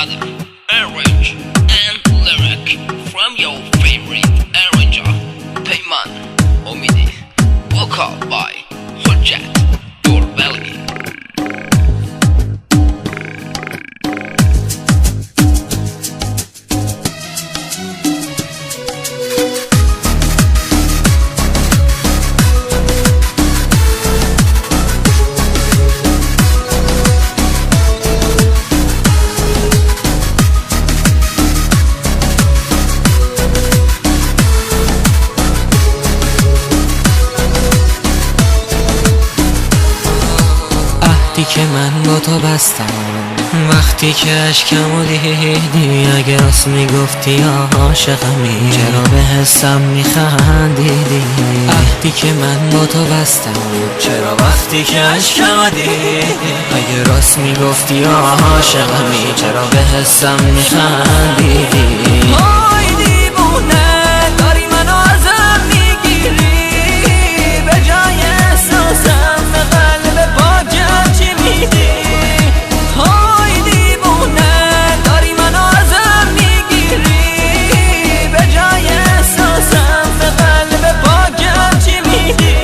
another arrange and lyric from your favorite arranger, Payman Omidi. Woke up by Hujjat Your Belly. که من با تو بستم وقتی که اشکمو دیدی، اگه راست میگفتی یا عاشقمی چرا به حسم میخندیدی؟ عهدی که من با تو بستم چرا وقتی که اشکمو دیدی، اگه راست میگفتی یا عاشقمی چرا به حسم میخندیدی؟ های دیوونه داری منو ازم میگیری، به جای احساسم به قلب پاکم چی میدی؟ های دیوونه داری منو ازم میگیری، به جای احساسم به قلب پاکم چی میدی؟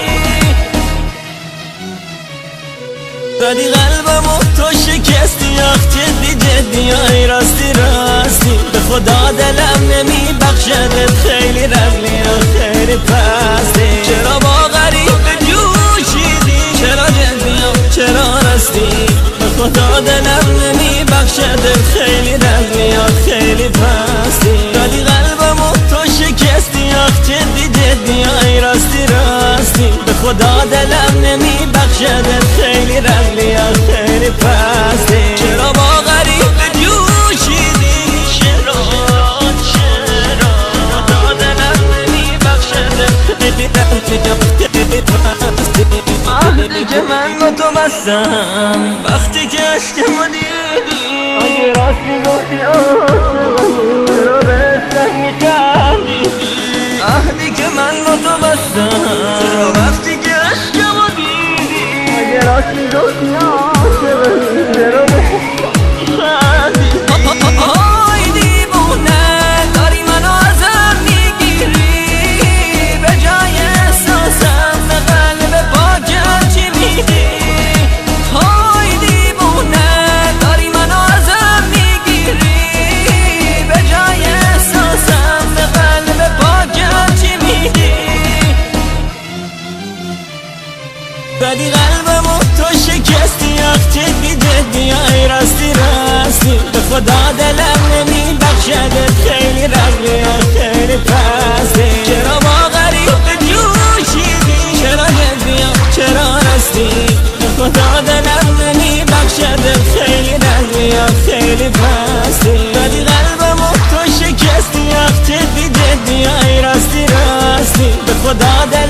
دادی قلبمو تو شکستی، آخ جدی جدی آی راستی راستی، به خدا دلم نمیبخشدت، خیلی رزلی و خیلی پستی، چرا با غریب جوشیدی، چرا جدی و چرا راستی، به خدا دلم نمیبخشدت، خیلی رزلی و خیلی پستی، دادی قلبمو تو شکستی، آخ جدی جدی آی راستی راستی، به خدا دلم نمیبخشدت، خیلی رزلی و خیلی پستی، چرا با غریب جوشیدی، چرا خدا دلم نمیبخشدت، خیلی رزلی و خیلی پستی. عهدی که من با تو بستم وقتی که عشقمو دیدی، اگه راست میگفتی عاشقمی چرا به حسم میخندیدی؟ عهدی که من با تو بستم چرا وقتی که عشقمو دیدی، اگه راست میگفتی عاشقمی چرا به حسم میخندیدی؟ های دیوونه داری منو ازم میگیری، به جای احساسم به قلب پاکم چی میدی؟ های دیوونه داری منو ازم میگیری، به جای احساسم به قلب پاکم چی میدی؟ دادی قلبمو تو شکستی، آخ جدی جدی آی راستی راستی، به خدا دلم نمیبخشدت، خیلی رزلی و خیلی پستی، چرا با غریب جوشیدی، چرا جدی و چرا راستی، به خدا دلم نمیبخشدت، خیلی رزلی و خیلی پستی، دادی قلبمو تو شکستی، آخ جدی جدی آی راستی راستی، به خدا دلم